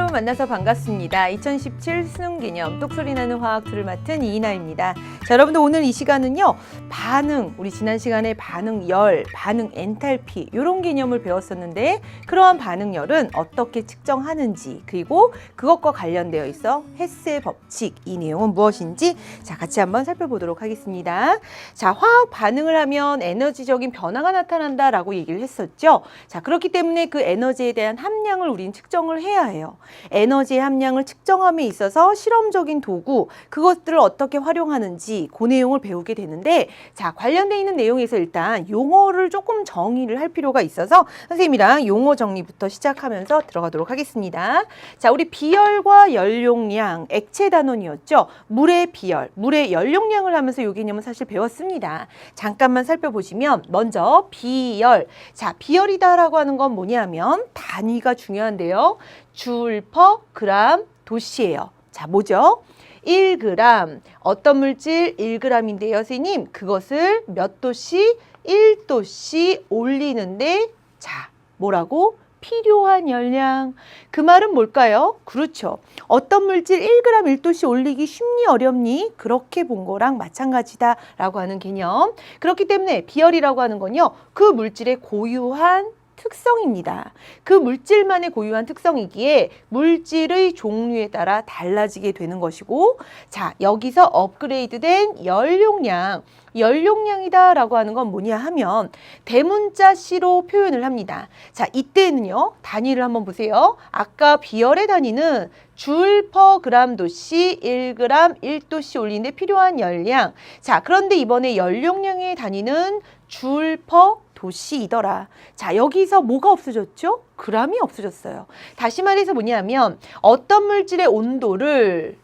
여러분 만나서 반갑습니다. 2017 수능 개념 똑소리 나는 화학2를 맡은 이인아입니다. 자, 여러분들 오늘 이 시간은요. 반응, 우리 지난 시간에 반응열, 반응 엔탈피 이런 개념을 배웠었는데 그러한 반응열은 어떻게 측정하는지 그리고 그것과 관련되어 있어 헤스의 법칙 이 내용은 무엇인지 자 같이 한번 살펴보도록 하겠습니다. 자, 화학 반응을 하면 에너지적인 변화가 나타난다라고 얘기를 했었죠. 자, 그렇기 때문에 그 에너지에 대한 함량을 우리는 측정을 해야 해요. 에너지의 함량을 측정함에 있어서 실험적인 도구 그것들을 어떻게 활용하는지 그 내용을 배우게 되는데 자, 관련되어 있는 내용에서 일단 용어를 조금 정의를 할 필요가 있어서 선생님이랑 용어 정리부터 시작하면서 들어가도록 하겠습니다. 자, 우리 비열과 연용량 액체 단원이었죠. 물의 비열, 물의 연용량을 하면서 이 개념은 사실 배웠습니다. 잠깐만 살펴보시면 먼저 비열. 자, 비열이다라고 하는 건 뭐냐면 단위가 중요한데요. 줄 퍼 그램 도씨예요. 자, 뭐죠? 1g. 어떤 물질 1g인데요, 선생님. 그것을 몇 도씨? 1도씨 올리는데 자, 뭐라고? 필요한 열량. 그 말은 뭘까요? 그렇죠. 어떤 물질 1g 1도씨 올리기 쉽니 어렵니? 그렇게 본 거랑 마찬가지다라고 하는 개념. 그렇기 때문에 비열이라고 하는 건요. 그 물질의 고유한 특성입니다. 그 물질만의 고유한 특성이기에 물질의 종류에 따라 달라지게 되는 것이고 자, 여기서 업그레이드된 연용량, 연용량이다 라고 하는 건 뭐냐 하면 대문자 C로 표현을 합니다. 자, 이때는요. 단위를 한번 보세요. 아까 비열의 단위는 줄 퍼 그램 도씨 1g 1도씨 올리는데 필요한 열량. 자, 그런데 이번에 연용량의 단위는 줄 퍼 도씨이더라. 자, 여기서 뭐가 없어졌죠? 그람이 없어졌어요. 다시 말해서 뭐냐면 어떤 물질의 온도를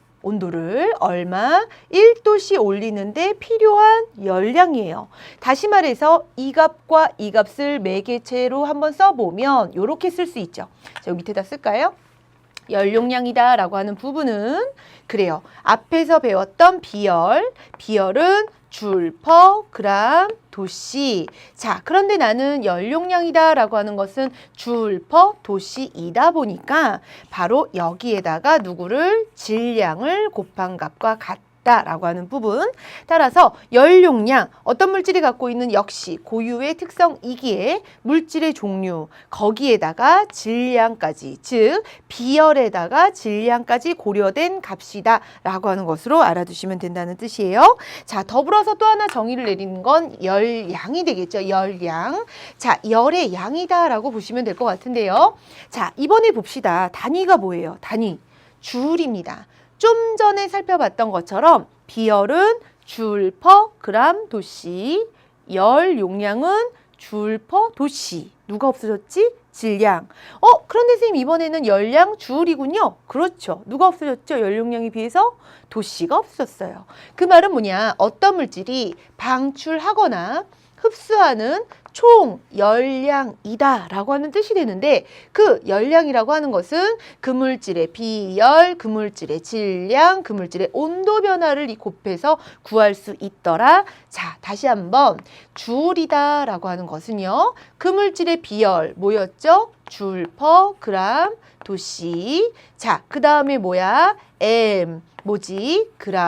얼마? 1도씨 올리는데 필요한 열량이에요. 다시 말해서 이 값과 이 값을 매개체로 한번 써보면 이렇게 쓸 수 있죠. 자, 여기 밑에다 쓸까요? 연용량이다 라고 하는 부분은 그래요. 앞에서 배웠던 비열은 줄 퍼 그램 도씨. 자, 그런데 나는 연용량이다 라고 하는 것은 줄 퍼 도씨이다 보니까 바로 여기에다가 누구를 질량을 곱한 값과 라고 하는 부분. 따라서 연용량, 어떤 물질이 갖고 있는 역시 고유의 특성이기에 물질의 종류, 거기에다가 질량까지, 즉 비열에다가 질량까지 고려된 값이다 라고 하는 것으로 알아두시면 된다는 뜻이에요. 자, 더불어서 또 하나 정의를 내리는 건 열량이 되겠죠. 열량. 자, 열의 양이다 라고 보시면 될 것 같은데요. 자, 이번에 봅시다. 단위가 뭐예요? 단위. 줄입니다. 좀 전에 살펴봤던 것처럼 비열은 줄 퍼 그램 도씨, 열 용량은 줄 퍼 도씨. 누가 없어졌지? 질량. 그런데 선생님 이번에는 열량 줄이군요. 그렇죠. 누가 없어졌죠? 연용량에 비해서 도씨가 없어졌어요. 그 말은 뭐냐? 어떤 물질이 방출하거나 흡수하는 총 열량이다 라고 하는 뜻이 되는데 그 열량이라고 하는 것은 그 물질의 비열, 그 물질의 질량, 그 물질의 온도 변화를 곱해서 구할 수 있더라. 자, 다시 한번 줄이다 라고 하는 것은요. 그 물질의 비열 뭐였죠? 줄 퍼 그램 도씨. 자, 그 다음에 뭐야? M 뭐지? 그램.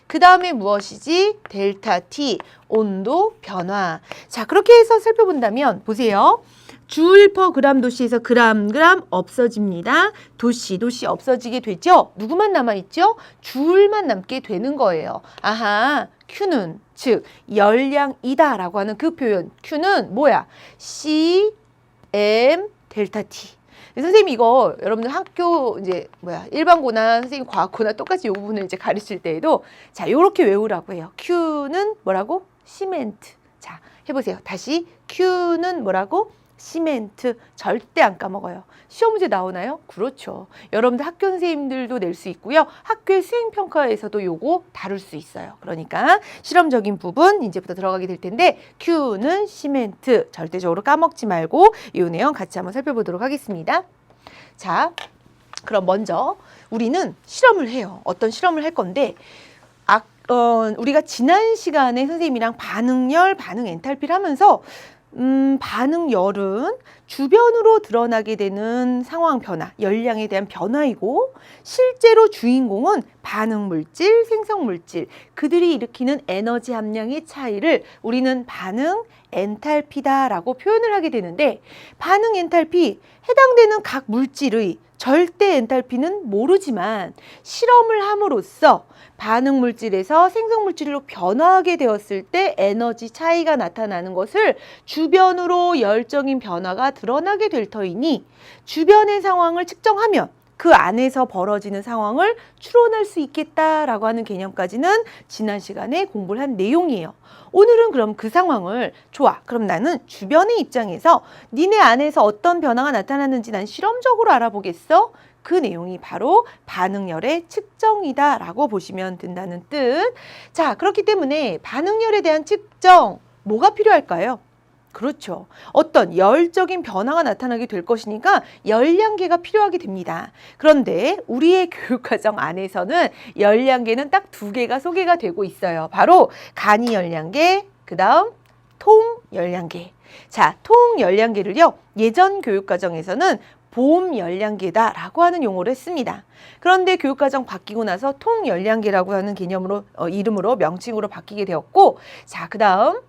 그 다음에 무엇이지? 델타 T 온도 변화. 자, 그렇게 해서 살펴본다면 보세요. 줄 퍼 그램 도씨에서 그램 없어집니다. 도씨 없어지게 되죠. 누구만 남아있죠? 줄만 남게 되는 거예요. 아하, Q는 즉 열량이다 라고 하는 그 표현. Q는 뭐야? C, M, 델타 T. 선생님 이거 여러분들 학교 이제 일반고나 선생님 과학고나 똑같이 이 부분을 이제 가르칠 때에도 자, 요렇게 외우라고 해요. Q는 뭐라고? 시멘트. 자, 해보세요. 다시 Q는 뭐라고? 시멘트. 절대 안 까먹어요. 시험 문제 나오나요? 그렇죠. 여러분들 학교 선생님들도 낼 수 있고요. 학교의 수행평가에서도 요거 다룰 수 있어요. 그러니까 실험적인 부분 이제부터 들어가게 될 텐데 Q는 시멘트. 절대적으로 까먹지 말고 이 내용 같이 한번 살펴보도록 하겠습니다. 자, 그럼 먼저 우리는 실험을 해요. 어떤 실험을 할 건데 우리가 지난 시간에 선생님이랑 반응열, 반응 엔탈피를 하면서 반응열은 주변으로 드러나게 되는 상황 변화, 열량에 대한 변화이고 실제로 주인공은 반응물질, 생성물질, 그들이 일으키는 에너지 함량의 차이를 우리는 반응 엔탈피다라고 표현을 하게 되는데 반응 엔탈피, 해당되는 각 물질의 절대 엔탈피는 모르지만 실험을 함으로써 반응 물질에서 생성 물질로 변화하게 되었을 때 에너지 차이가 나타나는 것을 주변으로 열적인 변화가 드러나게 될 터이니 주변의 상황을 측정하면 그 안에서 벌어지는 상황을 추론할 수 있겠다라고 하는 개념까지는 지난 시간에 공부를 한 내용이에요. 오늘은 그럼 그 상황을 좋아. 그럼 나는 주변의 입장에서 니네 안에서 어떤 변화가 나타났는지 난 실험적으로 알아보겠어. 그 내용이 바로 반응열의 측정이다라고 보시면 된다는 뜻. 자, 그렇기 때문에 반응열에 대한 측정 뭐가 필요할까요? 그렇죠. 어떤 열적인 변화가 나타나게 될 것이니까 열량계가 필요하게 됩니다. 그런데 우리의 교육과정 안에서는 열량계는 딱 두 개가 소개가 되고 있어요. 바로 간이 열량계, 그 다음 통열량계. 자, 통열량계를요. 예전 교육과정에서는 보험 열량계다라고 하는 용어를 했습니다. 그런데 교육과정 바뀌고 나서 통열량계라고 하는 개념으로 이름으로 명칭으로 바뀌게 되었고, 자, 그 다음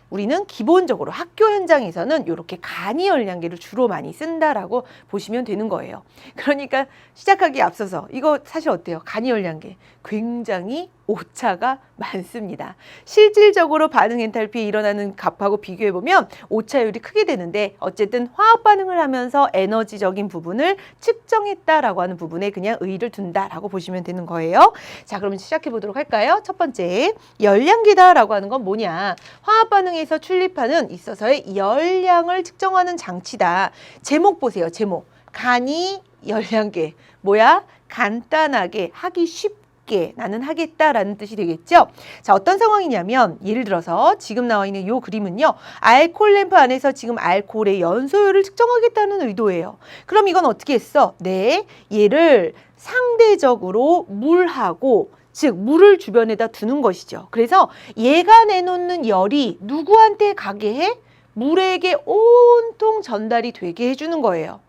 우리는 기본적으로 학교 현장에서는 이렇게 간이 열량계를 주로 많이 쓴다라고 보시면 되는 거예요. 그러니까 시작하기에 앞서서 이거 사실 어때요? 간이 열량계 굉장히 오차가 많습니다. 실질적으로 반응 엔탈피에 일어나는 값하고 비교해보면 오차율이 크게 되는데 어쨌든 화학 반응을 하면서 에너지적인 부분을 측정했다라고 하는 부분에 그냥 의의를 둔다라고 보시면 되는 거예요. 자, 그러면 시작해 보도록 할까요? 첫 번째, 열량계다라고 하는 건 뭐냐? 화학 반응에서 출립하는 있어서의 열량을 측정하는 장치다. 제목 보세요. 제목. 간이 열량계. 뭐야? 간단하게 하기 쉽게 나는 하겠다라는 뜻이 되겠죠. 자, 어떤 상황이냐면 예를 들어서 지금 나와 있는 이 그림은요. 알코올 램프 안에서 지금 알코올의 연소율을 측정하겠다는 의도예요. 그럼 이건 어떻게 했어? 네, 얘를 상대적으로 물하고 즉 물을 주변에다 두는 것이죠. 그래서 얘가 내놓는 열이 누구한테 가게 해? 물에게 온통 전달이 되게 해주는 거예요.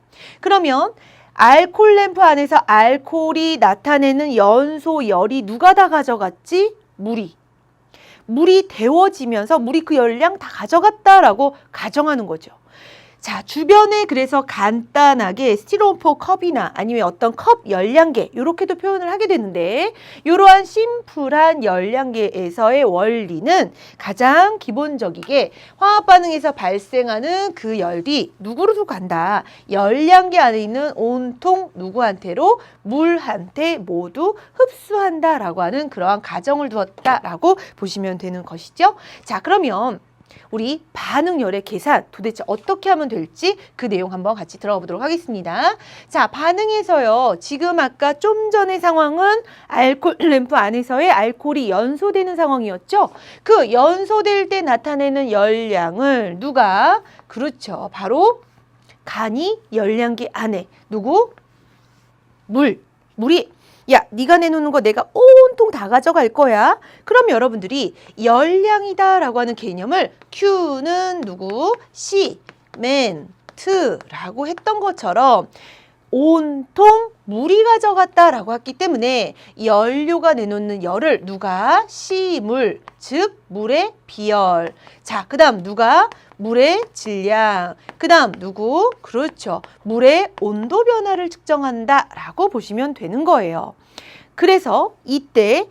그러면 알코올 램프 안에서 알코올이 나타내는 연소 열이 누가 다 가져갔지? 물이 데워지면서 물이 그 열량 다 가져갔다라고 가정하는 거죠. 자, 주변에 그래서 간단하게 스티로폼 컵이나 아니면 어떤 컵 열량계 이렇게도 표현을 하게 되는데 이러한 심플한 열량계에서의 원리는 가장 기본적이게 화학 반응에서 발생하는 그 열이 누구로 간다. 열량계 안에 있는 온통 누구한테로 물한테 모두 흡수한다라고 하는 그러한 가정을 두었다라고 보시면 되는 것이죠. 자, 그러면 우리 반응열의 계산 도대체 어떻게 하면 될지 그 내용 한번 같이 들어가 보도록 하겠습니다. 자, 반응에서요. 지금 아까 좀 전의 상황은 알코올 램프 안에서의 알코올이 연소되는 상황이었죠. 그 연소될 때 나타내는 열량을 누가? 그렇죠. 바로 간이 열량계 안에 누구? 물이 야, 네가 내놓는 거 내가 온통 다 가져갈 거야. 그럼 여러분들이 열량이다라고 하는 개념을 Q는 누구? 시멘트라고 했던 것처럼 온통 물이 가져갔다라고 했기 때문에 연료가 내놓는 열을 누가? 시물, 즉 물의 비열. 자, 그 다음 누가? 물의 질량. 그 다음 누구? 그렇죠. 물의 온도 변화를 측정한다라고 보시면 되는 거예요. 그래서 이때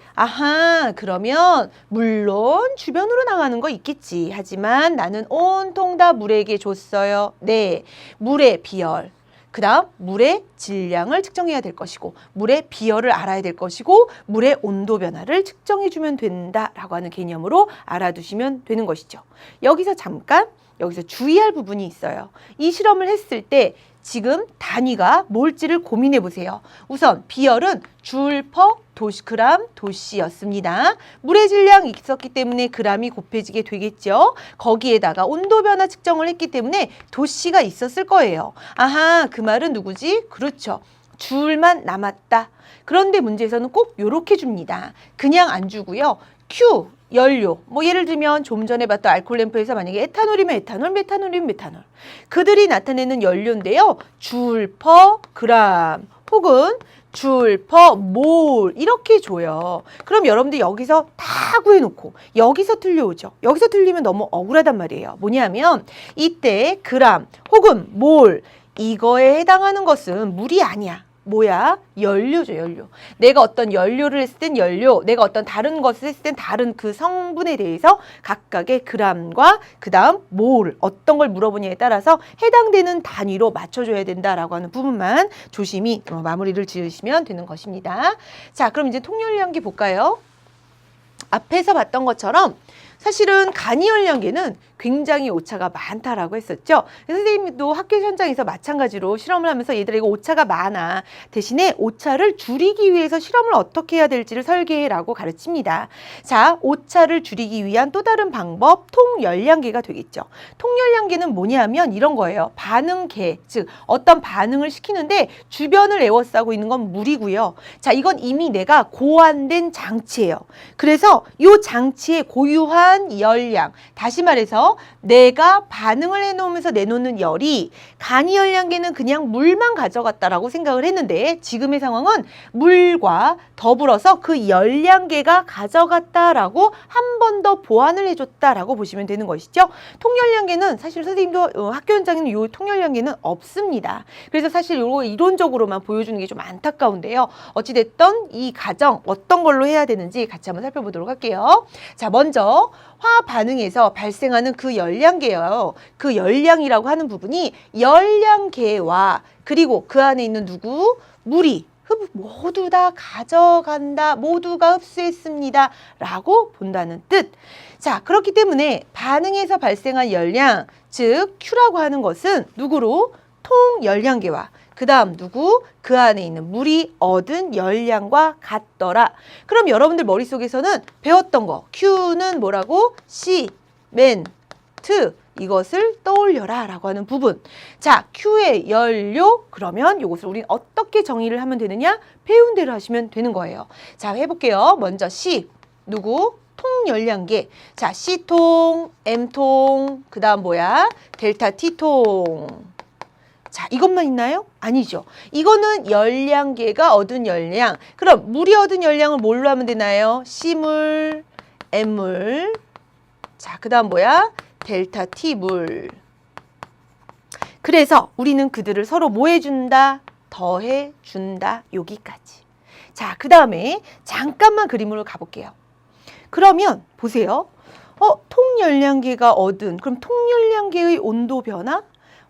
그러면 물론 주변으로 나가는 거 있겠지. 하지만 나는 온통 다 물에게 줬어요. 네, 물의 비열. 그 다음 물의 질량을 측정해야 될 것이고 물의 비열을 알아야 될 것이고 물의 온도 변화를 측정해주면 된다라고 하는 개념으로 알아두시면 되는 것이죠. 여기서 주의할 부분이 있어요. 이 실험을 했을 때 지금 단위가 뭘지를 고민해 보세요. 우선 비열은 줄 퍼 그람 도씨였습니다. 물의 질량이 있었기 때문에 그람이 곱해지게 되겠죠. 거기에다가 온도 변화 측정을 했기 때문에 도씨가 있었을 거예요. 그 말은 누구지? 그렇죠. 줄만 남았다. 그런데 문제에서는 꼭 이렇게 줍니다. 그냥 안 주고요. Q, 연료, 뭐 예를 들면 좀 전에 봤던 알코올 램프에서 만약에 에탄올이면 에탄올, 메탄올이면 메탄올. 그들이 나타내는 연료인데요. 줄 퍼 그람 혹은 줄 퍼 몰 이렇게 줘요. 그럼 여러분들 여기서 다 구해놓고 여기서 틀려오죠. 여기서 틀리면 너무 억울하단 말이에요. 뭐냐면 이때 그람 혹은 몰 이거에 해당하는 것은 물이 아니야. 뭐야? 연료죠, 연료. 내가 어떤 연료를 했을 땐 연료, 내가 어떤 다른 것을 했을 땐 다른 그 성분에 대해서 각각의 그람과 그 다음 몰, 어떤 걸 물어보냐에 따라서 해당되는 단위로 맞춰줘야 된다라고 하는 부분만 조심히 마무리를 지으시면 되는 것입니다. 자, 그럼 이제 통열량계 볼까요? 앞에서 봤던 것처럼 사실은 간이열량계는 굉장히 오차가 많다라고 했었죠. 선생님도 학교 현장에서 마찬가지로 실험을 하면서 얘들아 이거 오차가 많아. 대신에 오차를 줄이기 위해서 실험을 어떻게 해야 될지를 설계해라고 가르칩니다. 자, 오차를 줄이기 위한 또 다른 방법 통열량계가 되겠죠. 통열량계는 뭐냐면 이런 거예요. 반응계, 즉 어떤 반응을 시키는데 주변을 에워싸고 있는 건 물이고요. 자, 이건 이미 내가 고안된 장치예요. 그래서 이 장치의 고유한 열량, 다시 말해서 내가 반응을 해놓으면서 내놓는 열이 간이열량계는 그냥 물만 가져갔다라고 생각을 했는데 지금의 상황은 물과 더불어서 그 열량계가 가져갔다라고 한 번 더 보완을 해줬다라고 보시면 되는 것이죠. 통열량계는 사실 선생님도 학교 현장에는 이 통열량계는 없습니다. 그래서 사실 이거 이론적으로만 보여주는 게 좀 안타까운데요. 어찌됐든 이 과정 어떤 걸로 해야 되는지 같이 한번 살펴보도록 할게요. 자, 먼저 화학 반응에서 발생하는 그 열량계예요. 그 열량이라고 하는 부분이 열량계와 그리고 그 안에 있는 누구? 물이 모두 다 가져간다, 모두가 흡수했습니다 라고 본다는 뜻. 자, 그렇기 때문에 반응에서 발생한 열량, 즉 Q라고 하는 것은 누구로? 통열량계와 그 다음 누구? 그 안에 있는 물이 얻은 열량과 같더라. 그럼 여러분들 머릿속에서는 배웠던 거 Q는 뭐라고? 시멘트 이것을 떠올려라 라고 하는 부분. 자, Q의 연료 그러면 이것을 우리는 어떻게 정의를 하면 되느냐? 배운 대로 하시면 되는 거예요. 자, 해볼게요. 먼저 C 누구? 통열량계. 자, C통, M통 그 다음 뭐야? 델타 T통. 자, 이것만 있나요? 아니죠. 이거는 열량계가 얻은 열량. 그럼 물이 얻은 열량을 뭘로 하면 되나요? C물, M물. 자, 그 다음 뭐야? 델타 T물. 그래서 우리는 그들을 서로 뭐 해준다? 더해준다. 여기까지. 자, 그 다음에 잠깐만 그림으로 가볼게요. 그러면 보세요. 통열량계가 얻은, 그럼 통열량계의 온도 변화?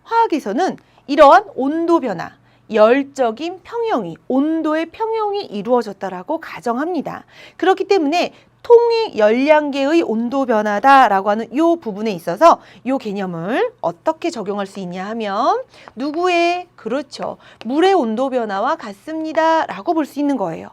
화학에서는 이러한 온도 변화, 열적인 평형이, 온도의 평형이 이루어졌다라고 가정합니다. 그렇기 때문에 통의 열량계의 온도 변화다라고 하는 이 부분에 있어서 이 개념을 어떻게 적용할 수 있냐 하면 누구의? 그렇죠. 물의 온도 변화와 같습니다라고 볼 수 있는 거예요.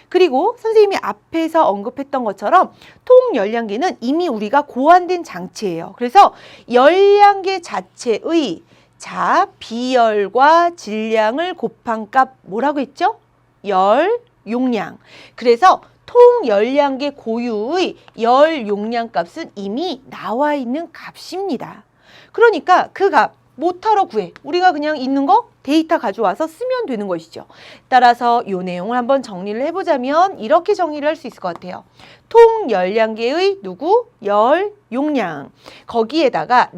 그리고 선생님이 앞에서 언급했던 것처럼 통열량계는 이미 우리가 고안된 장치예요. 그래서 열량계 자체의 자, 비열과 질량을 곱한 값 뭐라고 했죠? 열 용량. 그래서 통열량계 고유의 열 용량 값은 이미 나와 있는 값입니다. 그러니까 그 값 뭐하러 구해? 우리가 그냥 있는 거 데이터 가져와서 쓰면 되는 것이죠. 따라서 이 내용을 한번 정리를 해보자면 이렇게 정리를 할 수 있을 것 같아요. 통열량계의 누구? 열 용량. 거기에다가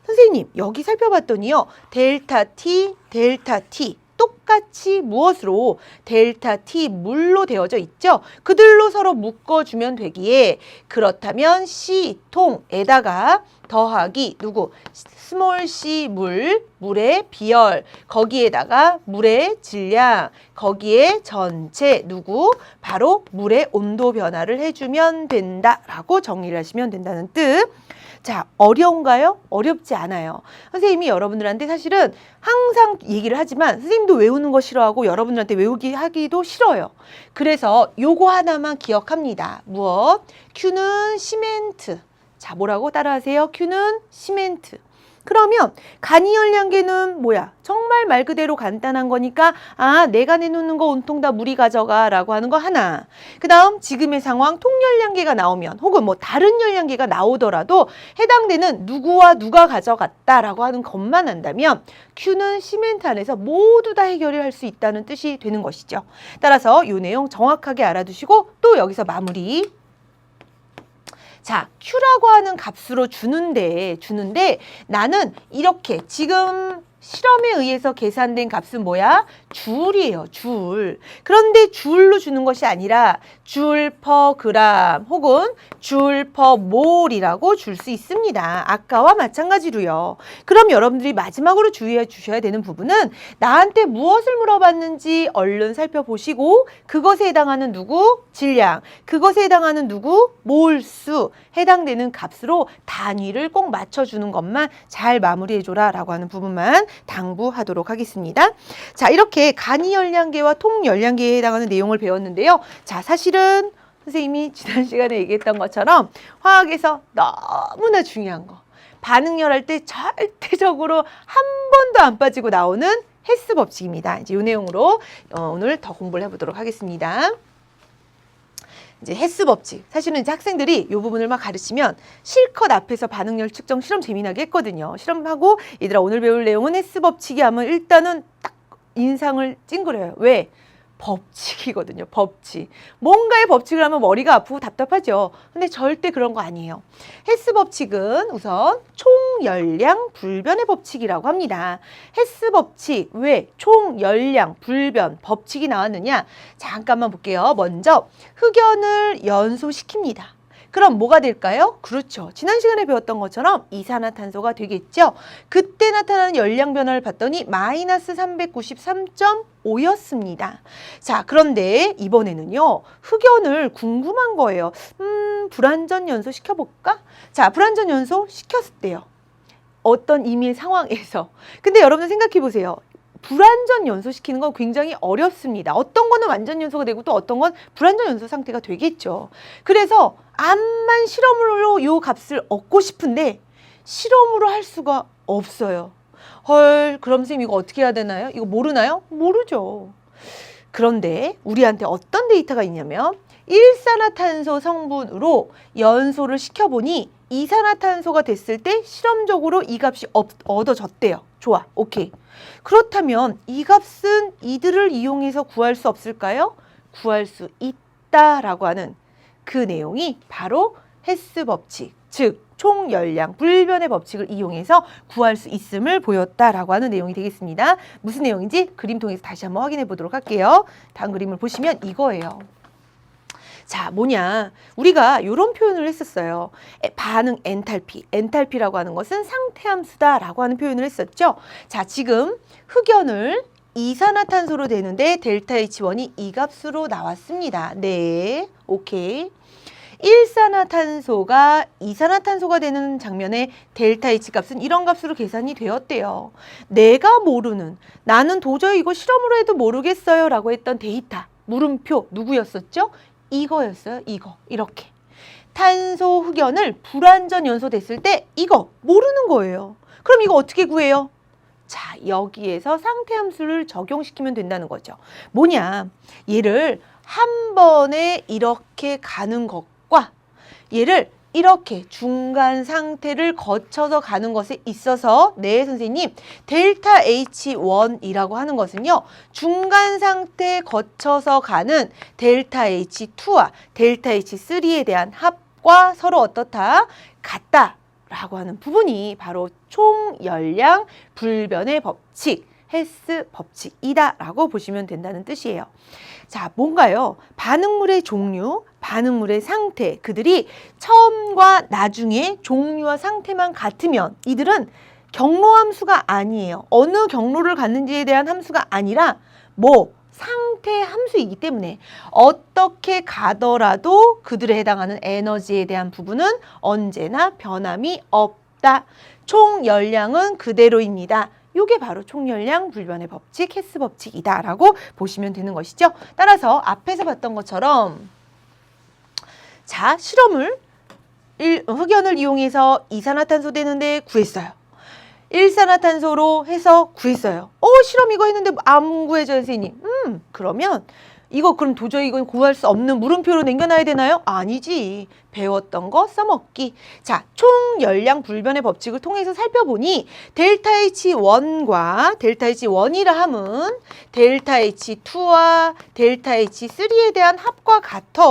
선생님 여기 살펴봤더니요. 델타 T, 델타 T 똑같이 무엇으로? 델타 T 물로 되어져 있죠. 그들로 서로 묶어주면 되기에 그렇다면 C통에다가 더하기 누구? 스몰 c 물의 비열, 거기에다가 물의 질량, 거기에 전체 누구? 바로 물의 온도 변화를 해주면 된다라고 정리를 하시면 된다는 뜻. 자, 어려운가요? 어렵지 않아요. 선생님이 여러분들한테 사실은 항상 얘기를 하지만 선생님도 외우는 거 싫어하고 여러분들한테 외우기 하기도 싫어요. 그래서 요거 하나만 기억합니다. 무엇? Q는 시멘트. 자, 뭐라고 따라하세요? Q는 시멘트. 그러면 간이열량계는 뭐야? 정말 말 그대로 간단한 거니까 내가 내놓는 거 온통 다 물이 가져가 라고 하는 거 하나. 그 다음 지금의 상황 통열량계가 나오면 혹은 뭐 다른 열량계가 나오더라도 해당되는 누구와 누가 가져갔다라고 하는 것만 안다면 Q는 시멘트 안에서 모두 다 해결을 할 수 있다는 뜻이 되는 것이죠. 따라서 이 내용 정확하게 알아두시고 또 여기서 마무리. 자, Q라고 하는 값으로 주는데 나는 이렇게 지금 실험에 의해서 계산된 값은 뭐야? 줄이에요, 줄. 그런데 줄로 주는 것이 아니라 줄 퍼 그램 혹은 줄 퍼 몰이라고 줄 수 있습니다. 아까와 마찬가지로요. 그럼 여러분들이 마지막으로 주의해 주셔야 되는 부분은 나한테 무엇을 물어봤는지 얼른 살펴보시고 그것에 해당하는 누구? 질량. 그것에 해당하는 누구? 몰수. 해당되는 값으로 단위를 꼭 맞춰주는 것만 잘 마무리해줘라 라고 하는 부분만 당부하도록 하겠습니다. 자, 이렇게 간이열량계와 통열량계에 해당하는 내용을 배웠는데요. 자, 사실은 선생님이 지난 시간에 얘기했던 것처럼 화학에서 너무나 중요한 거. 반응열 할 때 절대적으로 한 번도 안 빠지고 나오는 헬스 법칙입니다. 이제 이 내용으로 오늘 더 공부를 해보도록 하겠습니다. 이제 헬스 법칙. 사실은 이제 학생들이 이 부분을 막 가르치면 실컷 앞에서 반응열 측정 실험 재미나게 했거든요. 실험하고 얘들아 오늘 배울 내용은 헬스 법칙이 하면 일단은 딱 인상을 찡그려요. 왜? 법칙이거든요. 법칙. 뭔가의 법칙을 하면 머리가 아프고 답답하죠. 근데 절대 그런 거 아니에요. 헬스 법칙은 우선 총열량 불변의 법칙이라고 합니다. 헬스 법칙, 왜 총열량 불변 법칙이 나왔느냐? 잠깐만 볼게요. 먼저 흑연을 연소시킵니다. 그럼 뭐가 될까요? 그렇죠. 지난 시간에 배웠던 것처럼 이산화탄소가 되겠죠. 그때 나타나는 열량 변화를 봤더니 마이너스 393.5였습니다. 자, 그런데 이번에는요. 흑연을 궁금한 거예요. 불완전 연소 시켜볼까? 자, 불완전 연소 시켰을 때요. 어떤 이미 상황에서. 근데 여러분 생각해 보세요. 불완전 연소시키는 건 굉장히 어렵습니다. 어떤 거는 완전 연소가 되고 또 어떤 건 불완전 연소 상태가 되겠죠. 그래서 암만 실험으로 이 값을 얻고 싶은데 실험으로 할 수가 없어요. 헐, 그럼 선생님 이거 어떻게 해야 되나요? 이거 모르나요? 모르죠. 그런데 우리한테 어떤 데이터가 있냐면 일산화탄소 성분으로 연소를 시켜보니 이산화탄소가 됐을 때 실험적으로 이 값이 얻어졌대요. 좋아, 오케이. 그렇다면 이 값은 이들을 이용해서 구할 수 없을까요? 구할 수 있다라고 하는 그 내용이 바로 헬스 법칙, 즉 총열량 불변의 법칙을 이용해서 구할 수 있음을 보였다라고 하는 내용이 되겠습니다. 무슨 내용인지 그림 통해서 다시 한번 확인해 보도록 할게요. 다음 그림을 보시면 이거예요. 자, 뭐냐? 우리가 이런 표현을 했었어요. 반응 엔탈피. 엔탈피라고 하는 것은 상태함수다라고 하는 표현을 했었죠. 자, 지금 흑연을 이산화탄소로 되는데 델타 H1이 이 값으로 나왔습니다. 네, 오케이. 일산화탄소가 이산화탄소가 되는 장면에 델타 H 값은 이런 값으로 계산이 되었대요. 내가 모르는, 나는 도저히 이거 실험으로 해도 모르겠어요 라고 했던 데이터, 물음표 누구였었죠? 이거였어요. 이거. 이렇게. 탄소 흑연을 불완전 연소됐을 때 이거 모르는 거예요. 그럼 이거 어떻게 구해요? 자, 여기에서 상태함수를 적용시키면 된다는 거죠. 뭐냐? 얘를 한 번에 이렇게 가는 것과 얘를 이렇게 중간 상태를 거쳐서 가는 것에 있어서 네, 선생님, 델타 H1이라고 하는 것은요. 중간 상태 거쳐서 가는 델타 H2와 델타 H3에 대한 합과 서로 어떻다? 같다. 라고 하는 부분이 바로 총열량 불변의 법칙, 헬스 법칙이다 라고 보시면 된다는 뜻이에요. 자, 뭔가요? 반응물의 종류, 반응물의 상태, 그들이 처음과 나중에 종류와 상태만 같으면 이들은 경로 함수가 아니에요. 어느 경로를 갔는지에 대한 함수가 아니라 상태 함수이기 때문에 어떻게 가더라도 그들에 해당하는 에너지에 대한 부분은 언제나 변함이 없다. 총열량은 그대로입니다. 이게 바로 총열량 불변의 법칙, 헬스 법칙이다 라고 보시면 되는 것이죠. 따라서 앞에서 봤던 것처럼 자, 실험을 흑연을 이용해서 이산화탄소 되는데 구했어요. 일산화탄소로 해서 구했어요. 실험 이거 했는데 안 구해져요, 선생님. 그러면 이거 그럼 도저히 이건 구할 수 없는 물음표로 남겨놔야 되나요? 아니지. 배웠던 거 써먹기. 자, 총 열량 불변의 법칙을 통해서 살펴보니 델타 H1과 델타 H1이라 함은 델타 H2와 델타 H3에 대한 합과 같아.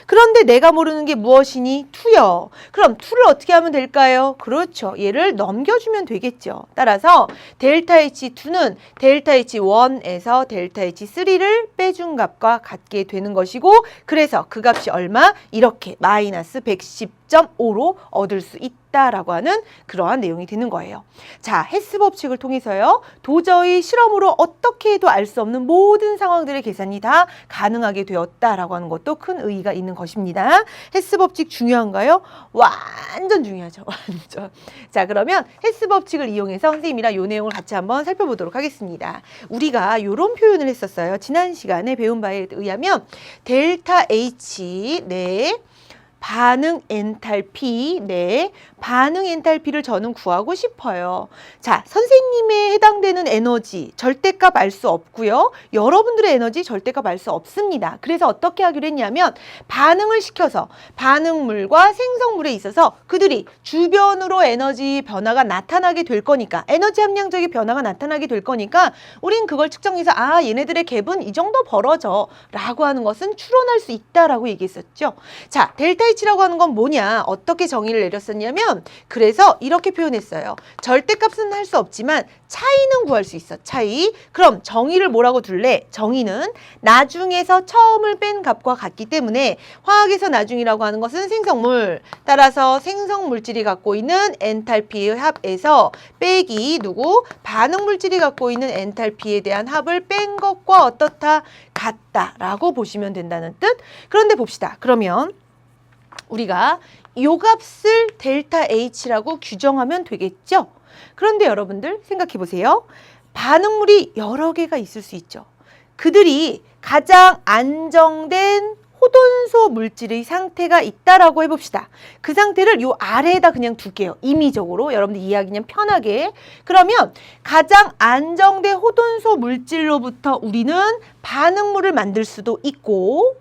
그런데 내가 모르는 게 무엇이니? 2요. 그럼 2를 어떻게 하면 될까요? 그렇죠. 얘를 넘겨주면 되겠죠. 따라서 델타 H2는 델타 H1에서 델타 H3를 빼준 값과 같게 되는 것이고, 그래서 그 값이 얼마? 이렇게 마이너스 110.5로 얻을 수 있다라고 하는 그러한 내용이 되는 거예요. 자, 헤스 법칙을 통해서요. 도저히 실험으로 어떻게 해도 알 수 없는 모든 상황들의 계산이 다 가능하게 되었다라고 하는 것도 큰 의의가 있는 것입니다. 헤스 법칙 중요한가요? 완전 중요하죠. 완전. 자, 그러면 헤스 법칙을 이용해서 선생님이랑 이 내용을 같이 한번 살펴보도록 하겠습니다. 우리가 이런 표현을 했었어요. 지난 시간에 배운 바에 의하면 델타 H, 네. 반응 엔탈피, 네. 반응 엔탈피를 저는 구하고 싶어요. 자, 선생님에 해당되는 에너지 절대값 알 수 없고요. 여러분들의 에너지 절대값 알 수 없습니다. 그래서 어떻게 하기로 했냐면 반응을 시켜서 반응물과 생성물에 있어서 그들이 주변으로 에너지 변화가 나타나게 될 거니까, 에너지 함량적인 변화가 나타나게 될 거니까 우린 그걸 측정해서 얘네들의 갭은 이 정도 벌어져 라고 하는 것은 추론할 수 있다라고 얘기했었죠. 자, 델타 H라고 하는 건 뭐냐? 어떻게 정의를 내렸었냐면, 그래서 이렇게 표현했어요. 절대값은 할 수 없지만 차이는 구할 수 있어. 차이. 그럼 정의를 뭐라고 둘래? 정의는 나중에서 처음을 뺀 값과 같기 때문에 화학에서 나중이라고 하는 것은 생성물. 따라서 생성물질이 갖고 있는 엔탈피의 합에서 빼기 누구? 반응물질이 갖고 있는 엔탈피에 대한 합을 뺀 것과 어떻다? 같다라고 보시면 된다는 뜻. 그런데 봅시다. 그러면 우리가 이 값을 델타 H라고 규정하면 되겠죠? 그런데 여러분들 생각해 보세요. 반응물이 여러 개가 있을 수 있죠. 그들이 가장 안정된 호돈소 물질의 상태가 있다라고 해봅시다. 그 상태를 요 아래에다 그냥 둘게요. 임의적으로 여러분들 이해하기 그냥 편하게. 그러면 가장 안정된 호돈소 물질로부터 우리는 반응물을 만들 수도 있고,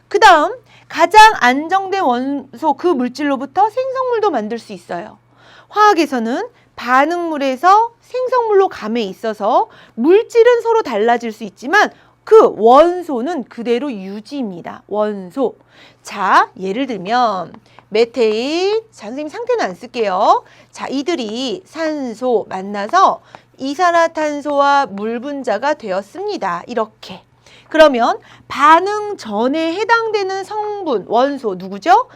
그 다음 가장 안정된 원소 그 물질로부터 생성물도 만들 수 있어요. 화학에서는 반응물에서 생성물로 감에 있어서 물질은 서로 달라질 수 있지만 그 원소는 그대로 유지입니다. 원소. 자, 예를 들면 메테인, 자, 선생님 상태는 안 쓸게요. 자, 이들이 산소 만나서 이산화탄소와 물 분자가 되었습니다. 이렇게. 그러면 반응 전에 해당되는 성분, 원소 누구죠?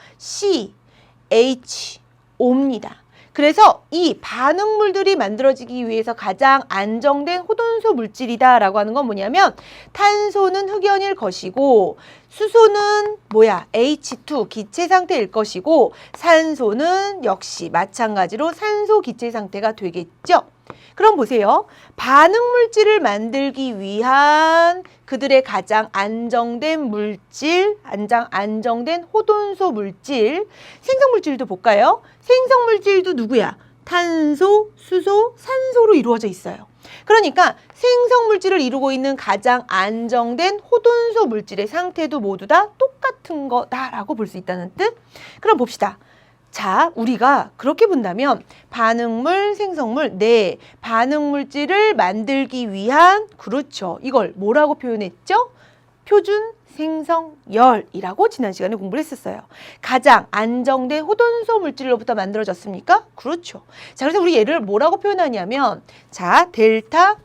CHO입니다. 그래서 이 반응물들이 만들어지기 위해서 가장 안정된 호돈소 물질이다라고 하는 건 뭐냐면, 탄소는 흑연일 것이고 수소는 뭐야? H2 기체 상태일 것이고 산소는 역시 마찬가지로 산소 기체 상태가 되겠죠. 그럼 보세요. 반응물질을 만들기 위한 그들의 가장 안정된 물질, 안정된 호돈소 물질, 생성물질도 볼까요? 생성물질도 누구야? 탄소, 수소, 산소로 이루어져 있어요. 그러니까 생성물질을 이루고 있는 가장 안정된 호돈소 물질의 상태도 모두 다 똑같은 거다라고 볼 수 있다는 뜻. 그럼 봅시다. 자, 우리가 그렇게 본다면 반응물, 생성물, 네, 반응물질을 만들기 위한, 그렇죠. 이걸 뭐라고 표현했죠? 표준 생성열이라고 지난 시간에 공부를 했었어요. 가장 안정된 호돈소 물질로부터 만들어졌습니까? 그렇죠. 자, 그래서 우리 얘를 뭐라고 표현하냐면, 자, 델타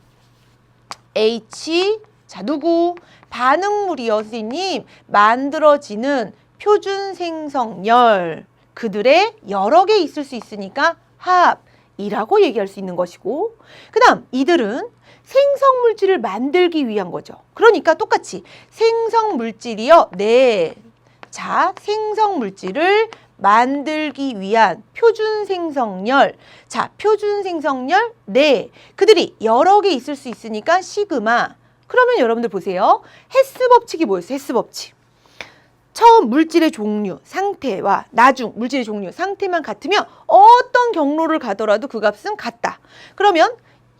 H, 자, 누구? 반응물이요, 선생님. 만들어지는 표준 생성열. 그들의 여러 개 있을 수 있으니까 합이라고 얘기할 수 있는 것이고, 그 다음 이들은 생성물질을 만들기 위한 거죠. 그러니까 똑같이 생성물질이요. 네. 자, 생성물질을 만들기 위한 표준 생성열. 자, 표준 생성열. 네. 그들이 여러 개 있을 수 있으니까 시그마. 그러면 여러분들 보세요. 헤스 법칙이 뭐였어요? 헤스 법칙. 처음 물질의 종류, 상태와 나중 물질의 종류, 상태만 같으면 어떤 경로를 가더라도 그 값은 같다. 그러면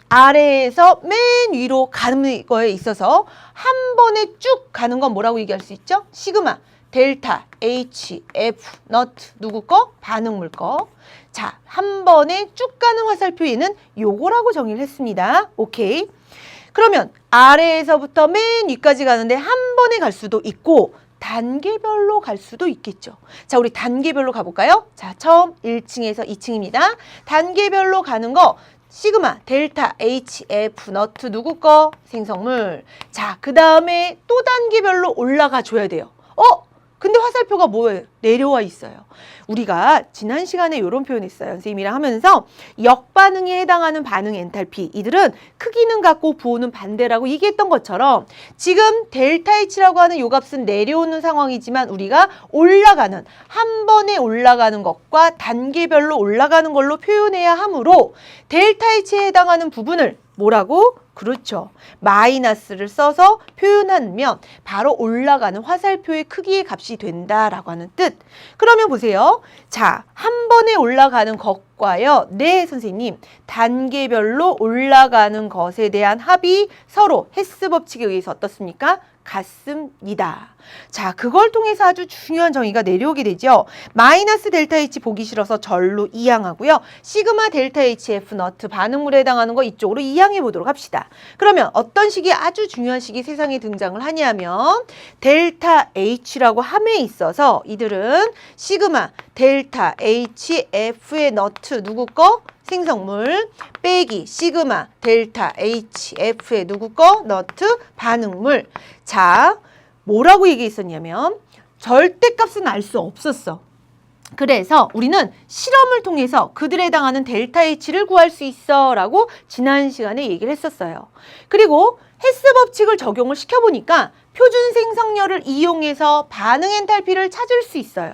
아래에서 맨 위로 가는 거에 있어서 한 번에 쭉 가는 건 뭐라고 얘기할 수 있죠? 시그마, 델타, H, F, 너트, 누구 거? 반응물 거. 자, 한 번에 쭉 가는 화살표에는 요거라고 정의를 했습니다. 오케이. 그러면 아래에서부터 맨 위까지 가는데 한 번에 갈 수도 있고 단계별로 갈 수도 있겠죠. 자, 우리 단계별로 가볼까요? 자, 처음 1층에서 2층입니다. 단계별로 가는 거 시그마, 델타, H, F, 너트, 누구 거? 생성물. 자, 그 다음에 또 단계별로 올라가 줘야 돼요. 근데 화살표가 뭐예요? 내려와 있어요. 우리가 지난 시간에 이런 표현 했어요. 선생님이랑 하면서 역반응에 해당하는 반응 엔탈피, 이들은 크기는 같고 부호는 반대라고 얘기했던 것처럼 지금 델타 H라고 하는 요 값은 내려오는 상황이지만 우리가 올라가는, 한 번에 올라가는 것과 단계별로 올라가는 걸로 표현해야 하므로 델타 H에 해당하는 부분을 뭐라고? 그렇죠. 마이너스를 써서 표현하면 바로 올라가는 화살표의 크기의 값이 된다라고 하는 뜻. 그러면 보세요. 자, 한 번에 올라가는 것과요. 네, 선생님. 단계별로 올라가는 것에 대한 합이 서로 헤스 법칙에 의해서 어떻습니까? 같습니다. 자, 그걸 통해서 아주 중요한 정의가 내려오게 되죠. 마이너스 델타 H 보기 싫어서 절로 이항하고요. 시그마 델타 HF 너트 반응물에 해당하는 거 이쪽으로 이항해 보도록 합시다. 그러면 어떤 식이 아주 중요한 식이 세상에 등장을 하냐면 델타 H라고 함에 있어서 이들은 시그마 델타 HF의 너트 누구 거? 생성물 빼기 시그마 델타 HF의 누구 거? 너트 반응물. 자, 뭐라고 얘기했었냐면 절대값은 알 수 없었어. 그래서 우리는 실험을 통해서 그들에 해당하는 델타 H를 구할 수 있어 라고 지난 시간에 얘기를 했었어요. 그리고 헤스 법칙을 적용을 시켜보니까 표준 생성열을 이용해서 반응 엔탈피를 찾을 수 있어요.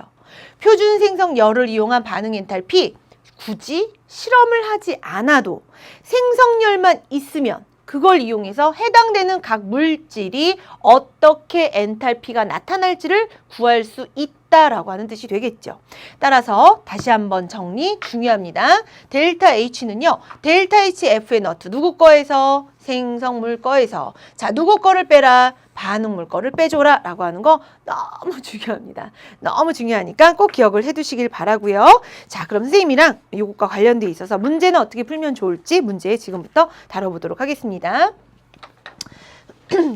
표준 생성열을 이용한 반응 엔탈피, 굳이 실험을 하지 않아도 생성열만 있으면 그걸 이용해서 해당되는 각 물질이 어떻게 엔탈피가 나타날지를 구할 수 있다라고 하는 뜻이 되겠죠. 따라서 다시 한번 정리 중요합니다. 델타 H는요. 델타 HF의 너트 누구 거에서? 생성물 거에서. 자, 누구 거를 빼라? 반응물 거를 빼줘라 라고 하는 거 너무 중요합니다. 너무 중요하니까 꼭 기억을 해두시길 바라고요. 자, 그럼 선생님이랑 이것과 관련돼 있어서 문제는 어떻게 풀면 좋을지 문제 지금부터 다뤄보도록 하겠습니다.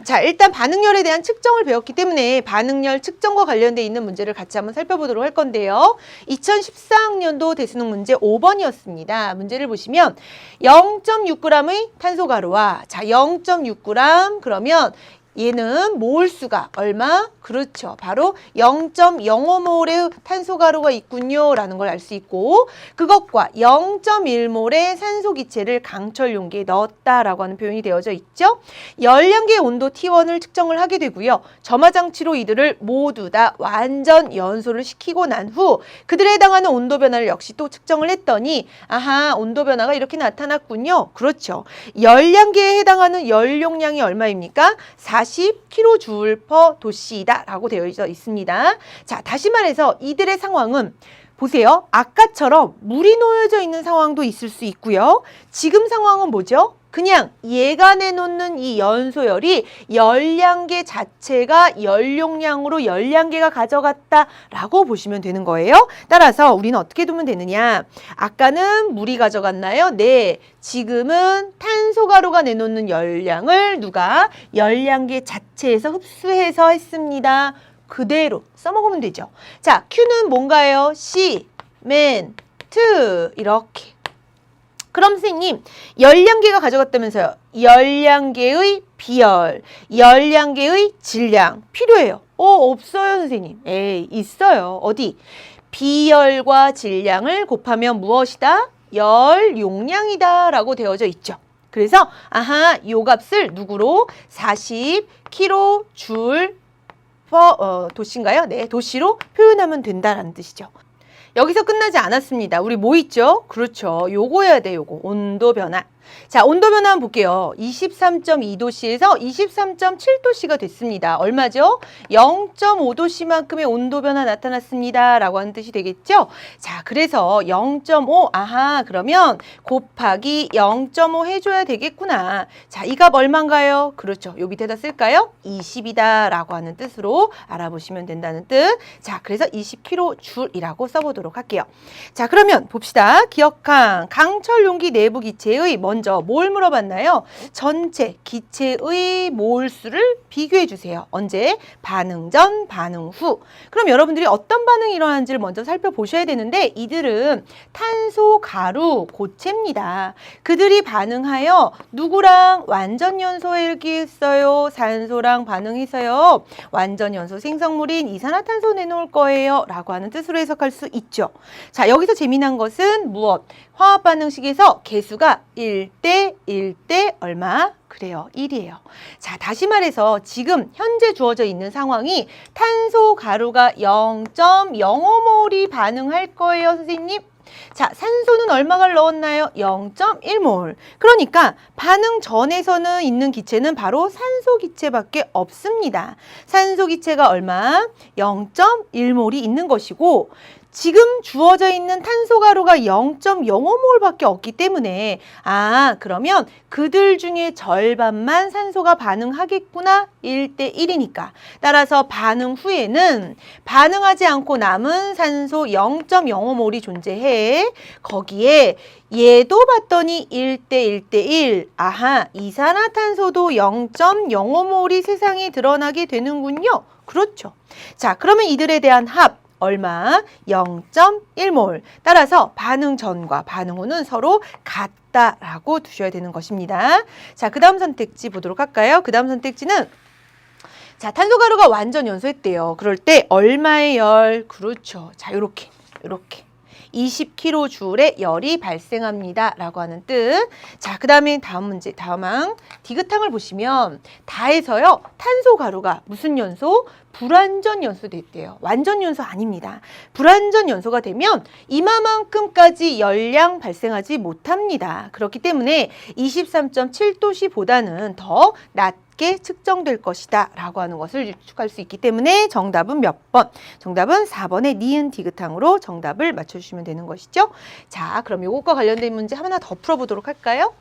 자, 일단 반응열에 대한 측정을 배웠기 때문에 반응열 측정과 관련돼 있는 문제를 같이 한번 살펴보도록 할 건데요. 2014학년도 대수능 문제 5번이었습니다. 문제를 보시면 0.6g의 탄소가루와 자 0.6g 그러면 얘는 몰수가 얼마? 그렇죠. 바로 0.05몰의 탄소가루가 있군요. 라는 걸 알 수 있고 그것과 0.1몰의 산소기체를 강철 용기에 넣었다라고 하는 표현이 되어져 있죠. 열량계의 온도 T1을 측정을 하게 되고요. 점화장치로 이들을 모두 다 완전 연소를 시키고 난 후 그들에 해당하는 온도 변화를 역시 또 측정을 했더니 아하, 온도 변화가 이렇게 나타났군요. 그렇죠. 열량계에 해당하는 연용량이 얼마입니까? 40kJ/도시이다 라고 되어 있습니다. 자, 다시 말해서 이들의 상황은 보세요. 아까처럼 물이 놓여져 있는 상황도 있을 수 있고요. 지금 상황은 뭐죠? 그냥 얘가 내놓는 이 연소열이 열량계 자체가 연용량으로 열량계가 가져갔다라고 보시면 되는 거예요. 따라서 우리는 어떻게 두면 되느냐? 아까는 물이 가져갔나요? 네. 지금은 탄소가루가 내놓는 열량을 누가 열량계 자체에서 흡수해서 했습니다. 그대로 써먹으면 되죠. 자, Q는 뭔가요? 시멘트 이렇게. 그럼 선생님, 열량계가 가져갔다면서요. 열량계의 비열, 열량계의 질량 필요해요. 없어요, 선생님. 에이, 있어요. 어디? 비열과 질량을 곱하면 무엇이다? 열 용량이다 라고 되어져 있죠. 그래서 아하, 요 값을 누구로? 40kJ 도시인가요? 네, 도시로 표현하면 된다라는 뜻이죠. 여기서 끝나지 않았습니다. 우리 뭐 있죠? 그렇죠. 요거 해야 돼, 요거. 온도 변화. 자, 온도 변화 한번 볼게요. 23.2도씨에서 23.7도씨가 됐습니다. 얼마죠? 0.5도씨만큼의 온도 변화 나타났습니다. 라고 하는 뜻이 되겠죠? 자, 그래서 0.5, 아하, 그러면 곱하기 0.5 해줘야 되겠구나. 자, 이 값 얼마인가요? 그렇죠. 요 밑에다 쓸까요? 20이다. 라고 하는 뜻으로 알아보시면 된다는 뜻. 자, 그래서 20kJ이라고 써보도록 할게요. 자, 그러면 봅시다. 기억항, 강철 용기 내부 기체의 먼저 뭘 물어봤나요? 전체 기체의 몰수를 비교해 주세요. 언제? 반응 전, 반응 후. 그럼 여러분들이 어떤 반응이 일어나는지를 먼저 살펴보셔야 되는데 이들은 탄소, 가루, 고체입니다. 그들이 반응하여 누구랑 완전연소에 일기했어요? 산소랑 반응했어요. 완전연소 생성물인 이산화탄소 내놓을 거예요. 라고 하는 뜻으로 해석할 수 있죠. 자, 여기서 재미난 것은 무엇? 화학 반응식에서 개수가 1대 1대 얼마? 그래요. 1이에요. 자, 다시 말해서 지금 현재 주어져 있는 상황이 탄소 가루가 0.05몰이 반응할 거예요, 선생님. 자, 산소는 얼마가 넣었나요? 0.1몰. 그러니까 반응 전에서는 있는 기체는 바로 산소 기체밖에 없습니다. 산소 기체가 얼마? 0.1몰이 있는 것이고 지금 주어져 있는 탄소 가루가 0.05몰밖에 없기 때문에 그러면 그들 중에 절반만 산소가 반응하겠구나. 1대 1이니까. 따라서 반응 후에는 반응하지 않고 남은 산소 0.05몰이 존재해. 거기에 얘도 봤더니 1대 1대 1. 아하, 이산화탄소도 0.05몰이 세상에 드러나게 되는군요. 그렇죠. 자, 그러면 이들에 대한 합. 얼마? 0.1몰. 따라서 반응 전과 반응 후는 서로 같다라고 두셔야 되는 것입니다. 자, 그 다음 선택지 보도록 할까요? 그 다음 선택지는 자, 탄소 가루가 완전 연소했대요. 그럴 때 얼마의 열? 그렇죠. 자, 요렇게 20kJ의 열이 발생합니다. 라고 하는 뜻. 자, 그 다음에 다음 문제, 다음 항. 디귿항을 보시면 다해서요. 탄소 가루가 무슨 연소? 불완전 연소 됐대요. 완전 연소 아닙니다. 불완전 연소가 되면 이마만큼까지 열량 발생하지 못합니다. 그렇기 때문에 23.7도씨보다는 더 낮게 측정될 것이다 라고 하는 것을 유축할 수 있기 때문에 정답은 몇 번? 정답은 4번의 니은 디귿항으로 정답을 맞춰주시면 되는 것이죠. 자, 그럼 이것과 관련된 문제 하나 더 풀어보도록 할까요?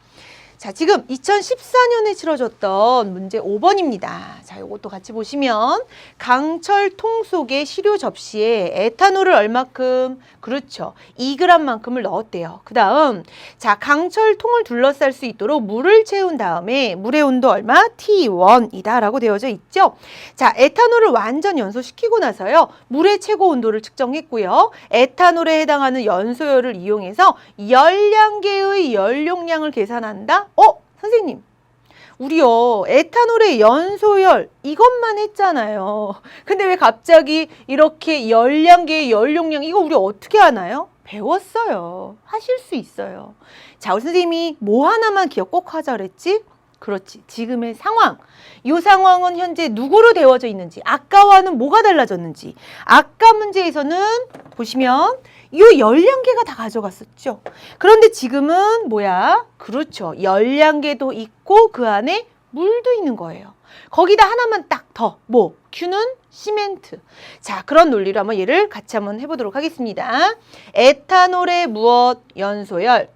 자, 지금 2014년에 치러졌던 문제 5번입니다. 자, 이것도 같이 보시면 강철통 속에 시료 접시에 에탄올을 얼마큼? 그렇죠. 2g만큼을 넣었대요. 그 다음 자, 강철통을 둘러쌀 수 있도록 물을 채운 다음에 물의 온도 얼마? T1이다 라고 되어져 있죠. 자, 에탄올을 완전 연소시키고 나서요. 물의 최고 온도를 측정했고요. 에탄올에 해당하는 연소열을 이용해서 열량계의 연용량을 계산한다? 선생님, 우리요 에탄올의 연소열 이것만 했잖아요. 근데 왜 갑자기 이렇게 열량계의 연용량 이거 우리 어떻게 하나요? 배웠어요. 하실 수 있어요. 자, 우리 선생님이 뭐 하나만 기억 꼭 하자 그랬지? 그렇지. 지금의 상황. 이 상황은 현재 누구로 되어져 있는지, 아까와는 뭐가 달라졌는지. 아까 문제에서는 보시면 이 열량계가 다 가져갔었죠. 그런데 지금은 뭐야? 그렇죠. 열량계도 있고 그 안에 물도 있는 거예요. 거기다 하나만 딱 더. 뭐? Q는 시멘트. 자, 그런 논리로 한번 얘를 같이 한번 해보도록 하겠습니다. 에탄올의 무엇? 연소열.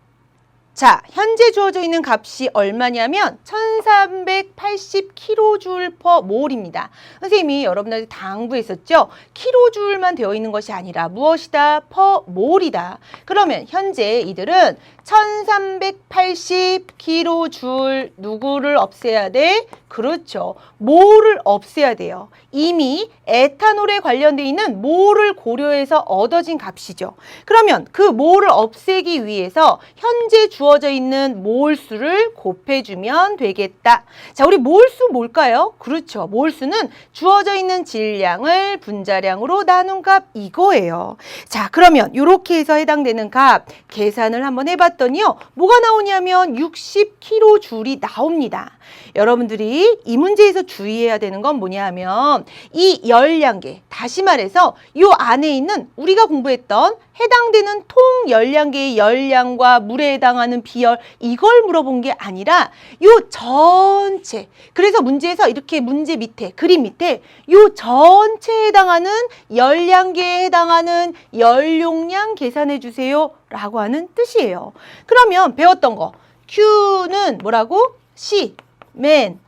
자, 현재 주어져 있는 값이 얼마냐면 1380kJ/몰입니다. 선생님이 여러분들한테 당부했었죠? kJ만 되어 있는 것이 아니라 무엇이다? %몰이다. 그러면 현재 이들은 1380kJ 누구를 없애야 돼? 그렇죠. 몰을 없애야 돼요. 이미 에탄올에 관련되어 있는 몰을 고려해서 얻어진 값이죠. 그러면 그 몰을 없애기 위해서 현재 주어져 있는 몰수를 곱해주면 되겠다. 자, 우리 몰수 뭘까요? 그렇죠. 몰수는 주어져 있는 질량을 분자량으로 나눈 값 이거예요. 자, 그러면 이렇게 해서 해당되는 값 계산을 한번 해봤더니요. 뭐가 나오냐면 60kJ이 나옵니다. 여러분들이 여러분들이 이 문제에서 주의해야 되는 건 뭐냐 하면 이 열량계, 다시 말해서 이 안에 있는 우리가 공부했던 해당되는 통 열량계의 열량과 물에 해당하는 비열, 이걸 물어본 게 아니라 요 전체, 그래서 문제에서 이렇게 문제 밑에, 그림 밑에 요 전체에 해당하는 열량계에 해당하는 열용량 계산해 주세요 라고 하는 뜻이에요. 그러면 배웠던 거 Q는 뭐라고? 시멘트,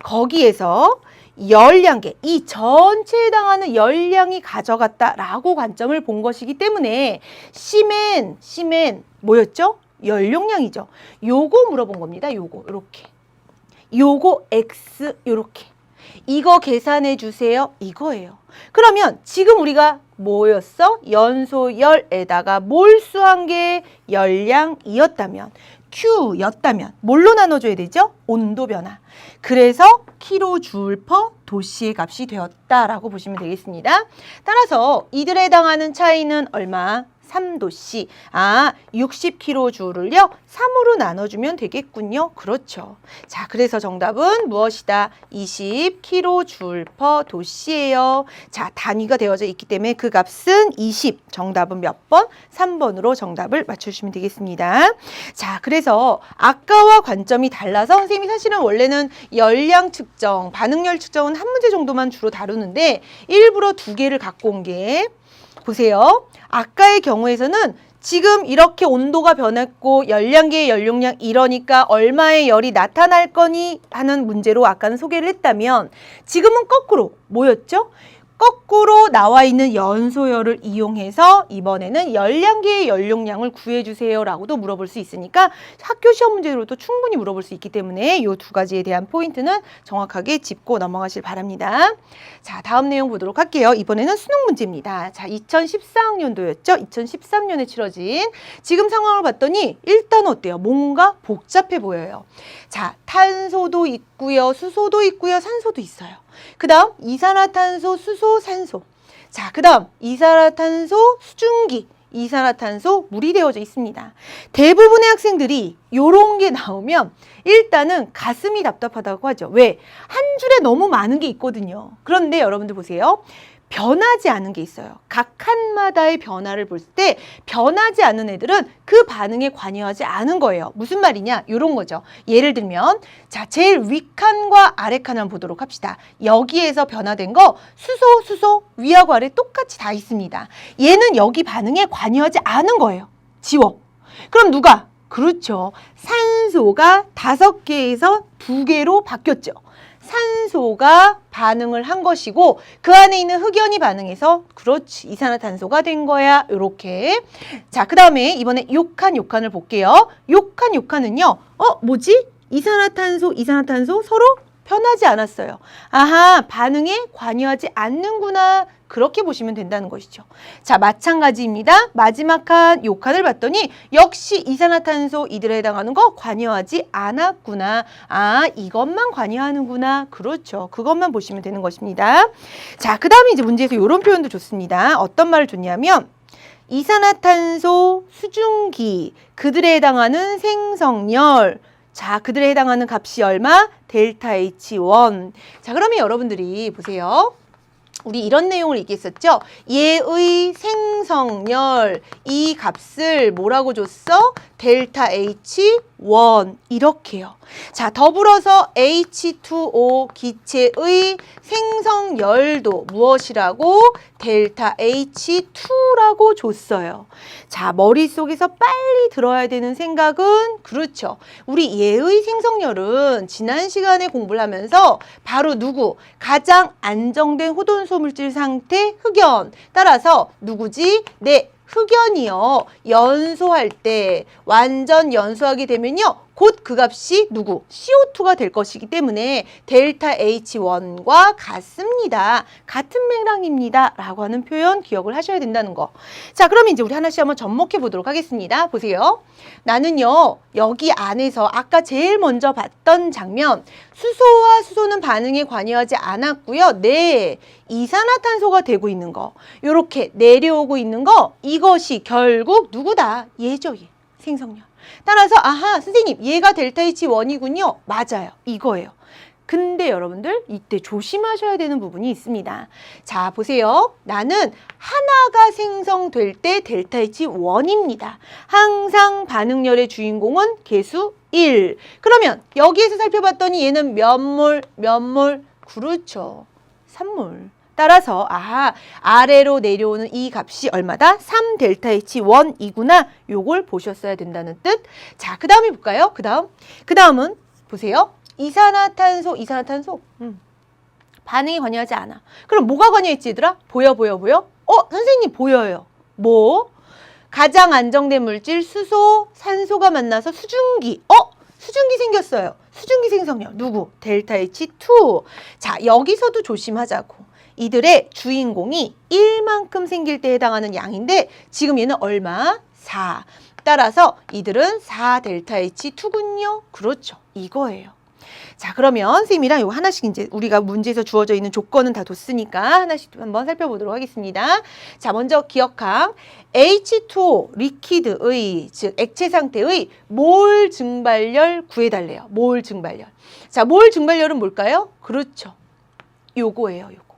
거기에서 열량계, 이 전체에 해당하는 열량이 가져갔다라고 관점을 본 것이기 때문에 시멘 뭐였죠? 열용량이죠. 요거 물어본 겁니다. 요거 이렇게, 요거 X 요렇게, 이거 계산해 주세요 이거예요. 그러면 지금 우리가 뭐였어? 연소열에다가 몰수한 게 열량이었다면, Q였다면 뭘로 나눠줘야 되죠? 온도 변화. 그래서 킬로줄 퍼 도시의 값이 되었다라고 보시면 되겠습니다. 따라서 이들에 해당하는 차이는 얼마? 3도씨. 60kJ를요 3으로 나눠주면 되겠군요. 그렇죠. 자, 그래서 정답은 무엇이다? 20kJ per 도씨예요. 자, 단위가 되어져 있기 때문에 그 값은 20. 정답은 몇 번? 3번으로 정답을 맞춰주시면 되겠습니다. 자, 그래서 아까와 관점이 달라서 선생님이 사실은 원래는 열량 측정, 반응열 측정은 한 문제 정도만 주로 다루는데 일부러 2개를 갖고 온 게, 보세요. 아까의 경우에서는 지금 이렇게 온도가 변했고 열량계의 열용량 이러니까 얼마의 열이 나타날 거니 하는 문제로 아까는 소개를 했다면, 지금은 거꾸로 뭐였죠? 거꾸로 나와 있는 연소열을 이용해서 이번에는 열량계의 열용량을 구해주세요 라고도 물어볼 수 있으니까 학교 시험 문제로도 충분히 물어볼 수 있기 때문에 이 2가지에 대한 포인트는 정확하게 짚고 넘어가실 바랍니다. 자, 다음 내용 보도록 할게요. 이번에는 수능 문제입니다. 자, 2014학년도였죠? 2013년에 치러진 지금 상황을 봤더니 일단 어때요? 뭔가 복잡해 보여요. 자, 탄소도 있고요, 수소도 있고요, 산소도 있어요. 그 다음 이산화탄소, 수소, 산소. 자, 그 다음 이산화탄소, 수증기, 이산화탄소, 물이 되어져 있습니다. 대부분의 학생들이 요런 게 나오면 일단은 가슴이 답답하다고 하죠. 왜? 한 줄에 너무 많은 게 있거든요. 그런데 여러분들 보세요. 변하지 않은 게 있어요. 각 칸마다의 변화를 볼 때 변하지 않은 애들은 그 반응에 관여하지 않은 거예요. 무슨 말이냐? 이런 거죠. 예를 들면 자, 제일 윗칸과 아래칸 한번 보도록 합시다. 여기에서 변화된 거 수소 위하고 아래 똑같이 다 있습니다. 얘는 여기 반응에 관여하지 않은 거예요. 지워. 그럼 누가? 그렇죠. 산소가 5개에서 2개로 바뀌었죠. 산소가 반응을 한 것이고 그 안에 있는 흑연이 반응해서 그렇지 이산화탄소가 된 거야. 요렇게. 자, 그 다음에 이번에 요칸을 볼게요. 요칸은요. 뭐지? 이산화탄소 서로 변하지 않았어요. 아하, 반응에 관여하지 않는구나. 그렇게 보시면 된다는 것이죠. 자, 마찬가지입니다. 마지막 칸, 요 칸을 봤더니 역시 이산화탄소 이들에 해당하는 거 관여하지 않았구나. 이것만 관여하는구나. 그렇죠. 그것만 보시면 되는 것입니다. 자, 그 다음에 이제 문제에서 이런 표현도 좋습니다. 어떤 말을 줬냐면 이산화탄소, 수증기, 그들에 해당하는 생성열. 자, 그들에 해당하는 값이 얼마? 델타 H1. 자, 그러면 여러분들이 보세요. 우리 이런 내용을 얘기했었죠. 얘의 생성열, 이 값을 뭐라고 줬어? 델타 H1 이렇게요. 자, 더불어서 H2O 기체의 생성열도 무엇이라고? 델타 H2라고 줬어요. 자, 머릿속에서 빨리 들어야 되는 생각은 그렇죠. 우리 얘의 생성열은 지난 시간에 공부를 하면서 바로 누구? 가장 안정된 호돈소물질 상태 흑연. 따라서 누구지? 네. 흑연이요. 연소할 때 완전 연소하게 되면요. 곧 그 값이 누구? CO2가 될 것이기 때문에 델타 H1과 같습니다. 같은 맥락입니다. 라고 하는 표현 기억을 하셔야 된다는 거. 자, 그럼 이제 우리 하나씩 한번 접목해 보도록 하겠습니다. 보세요. 나는요. 여기 안에서 아까 제일 먼저 봤던 장면 수소와 수소는 반응에 관여하지 않았고요. 네. 이산화탄소가 되고 있는 거. 요렇게 내려오고 있는 거 이것이 결국 누구다? 얘죠. 얘. 생성열. 따라서 아하 선생님 얘가 델타 H1이군요. 맞아요. 이거예요. 근데 여러분들 이때 조심하셔야 되는 부분이 있습니다. 자 보세요. 나는 하나가 생성될 때 델타 H1입니다. 항상 반응열의 주인공은 개수 1. 그러면 여기에서 살펴봤더니 얘는 몇 몰? 그렇죠. 3몰. 따라서 아하 아래로 내려오는 이 값이 얼마다? 3 델타 H1이구나. 요걸 보셨어야 된다는 뜻. 자, 그 다음에 볼까요? 그 다음은 보세요. 이산화탄소. 반응이 관여하지 않아. 그럼 뭐가 관여했지 얘들아? 보여? 선생님 보여요. 뭐? 가장 안정된 물질 수소, 산소가 만나서 수증기. 수증기 생겼어요. 수증기 생성력. 누구? 델타 H2. 자, 여기서도 조심하자고. 이들의 주인공이 1만큼 생길 때 해당하는 양인데 지금 얘는 얼마? 4. 따라서 이들은 4 델타 H2군요. 그렇죠. 이거예요. 자, 그러면 선생님이랑 이거 하나씩 이제 우리가 문제에서 주어져 있는 조건은 다 뒀으니까 하나씩 한번 살펴보도록 하겠습니다. 자, 먼저 기억항 H2O 리퀴드의 즉 액체 상태의 몰 증발열 구해달래요. 몰 증발열. 자, 몰 증발열은 뭘까요? 그렇죠. 요거예요. 요거.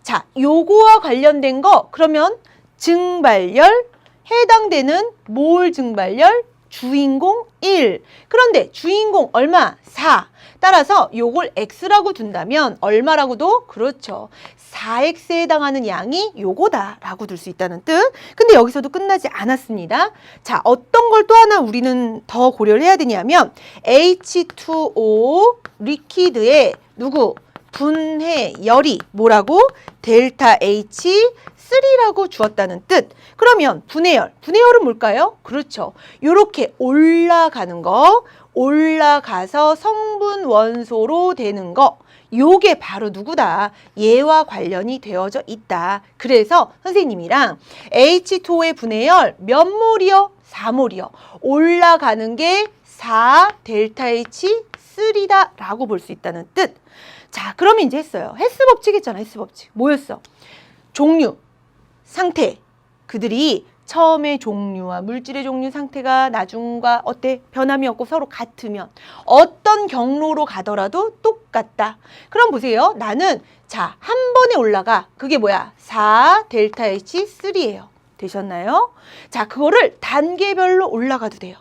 자, 요거와 관련된 거 그러면 증발열 해당되는 몰 증발열 주인공 1. 그런데 주인공 얼마? 4. 따라서 요걸 X라고 둔다면 얼마라고도? 그렇죠. 4X에 해당하는 양이 요거다라고 둘 수 있다는 뜻. 근데 여기서도 끝나지 않았습니다. 자, 어떤 걸 또 하나 우리는 더 고려를 해야 되냐면 H2O 리퀴드의 누구? 분해열이 뭐라고? 델타 H3라고 주었다는 뜻. 그러면 분해열은 뭘까요? 그렇죠. 요렇게 올라가는 거, 올라가서 성분 원소로 되는 거, 요게 바로 누구다? 얘와 관련이 되어져 있다. 그래서 선생님이랑 H2O의 분해열 몇 몰이요? 4몰이요. 올라가는 게 4 델타 H3다 라고 볼 수 있다는 뜻. 자, 그러면 이제 했어요. 헬스 법칙 했잖아. 헬스 법칙. 뭐였어? 종류, 상태. 그들이 처음에 종류와 물질의 종류 상태가 나중과 어때? 변함이 없고 서로 같으면 어떤 경로로 가더라도 똑같다. 그럼 보세요. 나는 자, 한 번에 올라가. 그게 뭐야? 4 델타 H3예요. 되셨나요? 자, 그거를 단계별로 올라가도 돼요.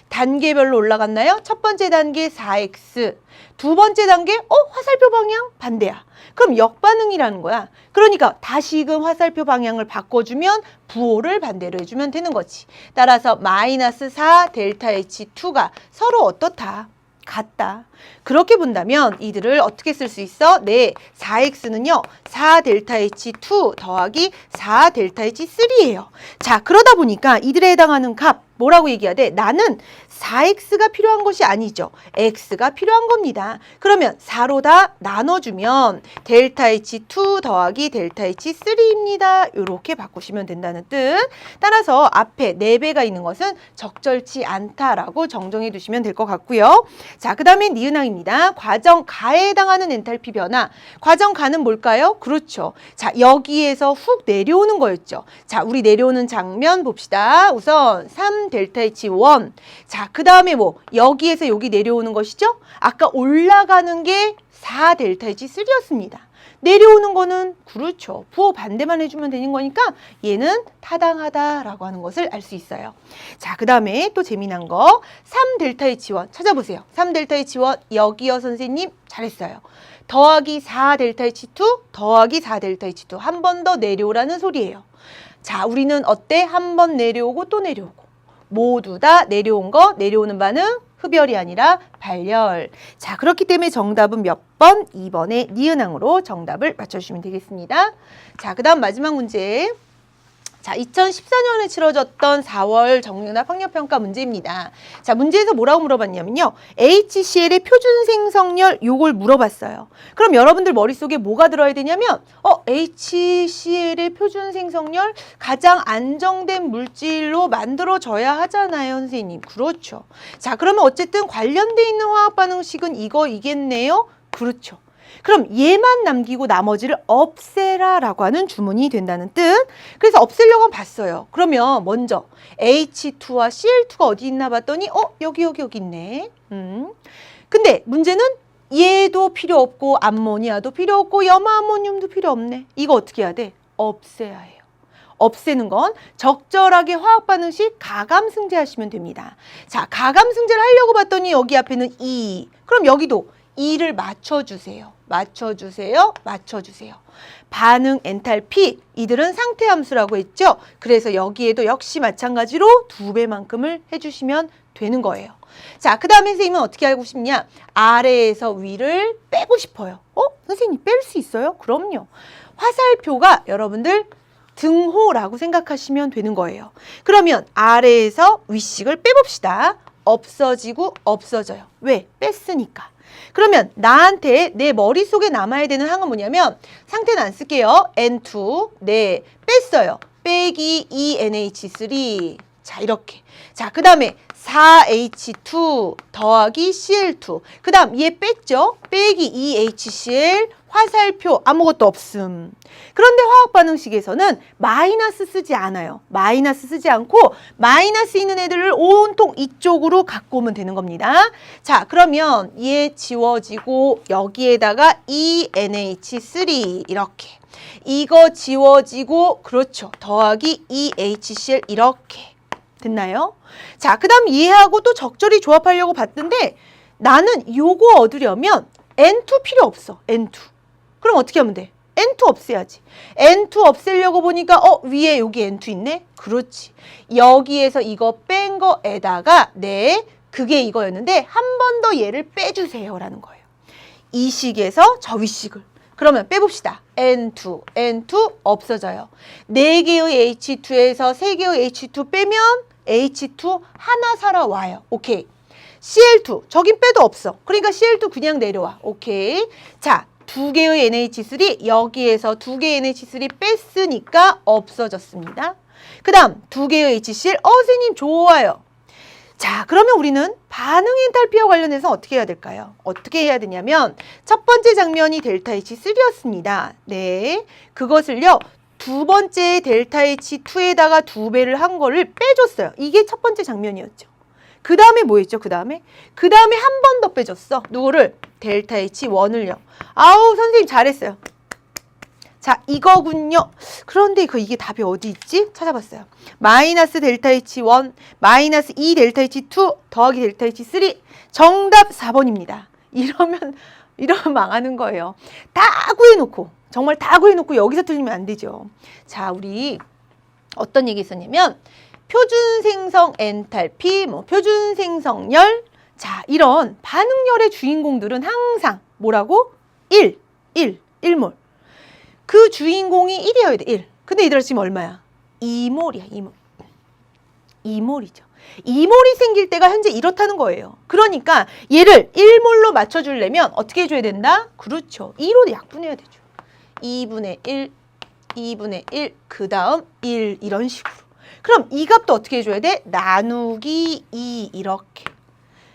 단계별로 올라갔나요? 첫 번째 단계 4X, 두 번째 단계 화살표 방향 반대야. 그럼 역반응이라는 거야. 그러니까 다시금 화살표 방향을 바꿔주면 부호를 반대로 해주면 되는 거지. 따라서 마이너스 4 델타 H2가 서로 어떻다? 같다. 그렇게 본다면 이들을 어떻게 쓸 수 있어? 네, 4x는요. 4 델타 H2 더하기 4 델타 H3예요. 자, 그러다 보니까 이들에 해당하는 값 뭐라고 얘기해야 돼? 나는 4x가 필요한 것이 아니죠. x가 필요한 겁니다. 그러면 4로 다 나눠주면 델타 H2 더하기 델타 H3입니다. 이렇게 바꾸시면 된다는 뜻. 따라서 앞에 4배가 있는 것은 적절치 않다라고 정정해 두시면 될 것 같고요. 자, 그 다음에 니은항입니다. 과정 가에 해당하는 엔탈피 변화. 과정 가는 뭘까요? 그렇죠. 자, 여기에서 훅 내려오는 거였죠. 자, 우리 내려오는 장면 봅시다. 우선 3 델타 H1. 자, 그 다음에 뭐 여기에서 여기 내려오는 것이죠. 아까 올라가는 게 4 델타 H3였습니다. 내려오는 거는 그렇죠. 부호 반대만 해주면 되는 거니까 얘는 타당하다라고 하는 것을 알 수 있어요. 자, 그 다음에 또 재미난 거 3 델타 H1 찾아보세요. 3 델타 H1 여기요 선생님 잘했어요. 더하기 4 델타 H2 더하기 4 델타 H2 한 번 더 내려오라는 소리예요. 자, 우리는 어때? 한 번 내려오고 또 내려오고 모두 다 내려온 거, 내려오는 반응 흡열이 아니라 발열. 자, 그렇기 때문에 정답은 몇 번? 2번의 니은항으로 정답을 맞춰주시면 되겠습니다. 자, 그 다음 마지막 문제. 자, 2014년에 치러졌던 4월 정유납 학력평가 문제입니다. 자, 문제에서 뭐라고 물어봤냐면요. HCl의 표준 생성열 요걸 물어봤어요. 그럼 여러분들 머릿속에 뭐가 들어야 되냐면 HCl의 표준 생성열 가장 안정된 물질로 만들어져야 하잖아요, 선생님. 그렇죠. 자, 그러면 어쨌든 관련돼 있는 화학 반응식은 이거이겠네요. 그렇죠. 그럼 얘만 남기고 나머지를 없애라 라고 하는 주문이 된다는 뜻. 그래서 없애려고 한번 봤어요. 그러면 먼저 H2와 Cl2가 어디 있나 봤더니 여기 있네. 근데 문제는 얘도 필요 없고 암모니아도 필요 없고 염화암모늄도 필요 없네. 이거 어떻게 해야 돼? 없애야 해요. 없애는 건 적절하게 화학 반응 시 가감 승제하시면 됩니다. 자, 가감 승제를 하려고 봤더니 여기 앞에는 2. 그럼 여기도 2를 맞춰주세요. 맞춰주세요. 반응 엔탈피, 이들은 상태 함수라고 했죠. 그래서 여기에도 역시 마찬가지로 2배만큼을 해주시면 되는 거예요. 자, 그 다음에 선생님은 어떻게 알고 싶냐? 아래에서 위를 빼고 싶어요. 선생님 뺄 수 있어요? 그럼요. 화살표가 여러분들 등호라고 생각하시면 되는 거예요. 그러면 아래에서 위식을 빼봅시다. 없어지고 없어져요. 왜? 뺐으니까. 그러면 나한테 내 머릿속에 남아야 되는 항은 뭐냐면 상태는 안 쓸게요. N2. 네, 뺐어요. 빼기 2NH3. 자, 이렇게. 자, 그 다음에 4H2 더하기 Cl2. 그 다음 얘 뺐죠? 빼기 2HCl. 화살표 아무것도 없음. 그런데 화학 반응식에서는 마이너스 쓰지 않아요. 마이너스 쓰지 않고 마이너스 있는 애들을 온통 이쪽으로 갖고 오면 되는 겁니다. 자, 그러면 얘 지워지고 여기에다가 2NH3 이렇게. 이거 지워지고 그렇죠. 더하기 2HCl 이렇게. 됐나요? 자, 그 다음 얘하고 또 적절히 조합하려고 봤는데 나는 요거 얻으려면 N2 필요 없어. N2. 그럼 어떻게 하면 돼? N2 없애야지. N2 없애려고 보니까 위에 여기 N2 있네? 그렇지. 여기에서 이거 뺀 거에다가 네, 그게 이거였는데 한 번 더 얘를 빼주세요 라는 거예요. 이 식에서 저 위식을. 그러면 빼봅시다. N2 없어져요. 4개의 H2에서 3개의 H2 빼면 H2 하나 살아와요. 오케이. Cl2 저긴 빼도 없어. 그러니까 Cl2 그냥 내려와. 오케이. 자, 2개의 NH3 여기에서 2개의 NH3 뺐으니까 없어졌습니다. 그 다음 2개의 HCl 선생님 좋아요. 자, 그러면 우리는 반응 엔탈피와 관련해서 어떻게 해야 될까요? 어떻게 해야 되냐면 첫 번째 장면이 델타 H3였습니다. 네, 그것을요 두 번째 델타 H2에다가 2배를 한 거를 빼줬어요. 이게 첫 번째 장면이었죠. 그 다음에 뭐 했죠? 그 다음에 한 번 더 빼줬어. 누구를? 델타 H1을요. 아우, 선생님 잘했어요. 자, 이거군요. 그런데 이게 답이 어디 있지? 찾아봤어요. 마이너스 델타 H1, 마이너스 2 델타 H2 더하기 델타 H3. 정답 4번입니다. 이러면 망하는 거예요. 다 구해놓고, 정말 다 구해놓고 여기서 틀리면 안 되죠. 자, 우리 어떤 얘기 있었냐면 표준 생성 엔탈피, 표준 생성열. 자, 이런 반응열의 주인공들은 항상 뭐라고? 1몰. 그 주인공이 1이어야 돼, 1. 근데 얘들아 지금 얼마야? 2몰이야, 2몰. 2몰이죠. 2몰이 생길 때가 현재 이렇다는 거예요. 그러니까 얘를 1몰로 맞춰주려면 어떻게 해줘야 된다? 그렇죠. 2로 약분해야 되죠. 2분의 1, 2분의 1, 그 다음 1 이런 식으로. 그럼 이 값도 어떻게 해줘야 돼? 나누기 2 이렇게.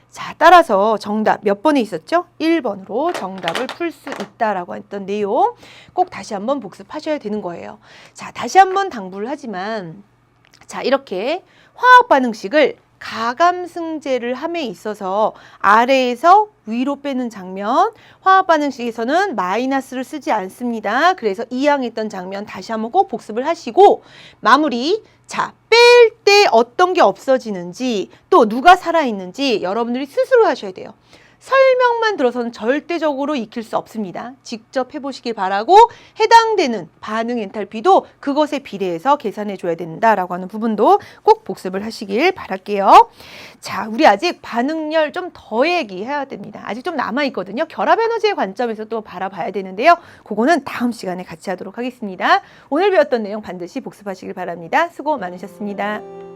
자, 따라서 정답 몇 번에 있었죠? 1번으로 정답을 풀 수 있다라고 했던 내용 꼭 다시 한번 복습하셔야 되는 거예요. 자, 다시 한번 당부를 하지만 자, 이렇게 화학 반응식을 가감 승제를 함에 있어서 아래에서 위로 빼는 장면, 화학 반응식에서는 마이너스를 쓰지 않습니다. 그래서 이항했던 장면 다시 한번 꼭 복습을 하시고 마무리. 자, 뺄 때 어떤 게 없어지는지 또 누가 살아있는지 여러분들이 스스로 하셔야 돼요. 설명만 들어서는 절대적으로 익힐 수 없습니다. 직접 해보시길 바라고 해당되는 반응 엔탈피도 그것에 비례해서 계산해 줘야 된다라고 하는 부분도 꼭 복습을 하시길 바랄게요. 자, 우리 아직 반응열 좀 더 얘기해야 됩니다. 아직 좀 남아있거든요. 결합 에너지의 관점에서 또 바라봐야 되는데요. 그거는 다음 시간에 같이 하도록 하겠습니다. 오늘 배웠던 내용 반드시 복습하시길 바랍니다. 수고 많으셨습니다.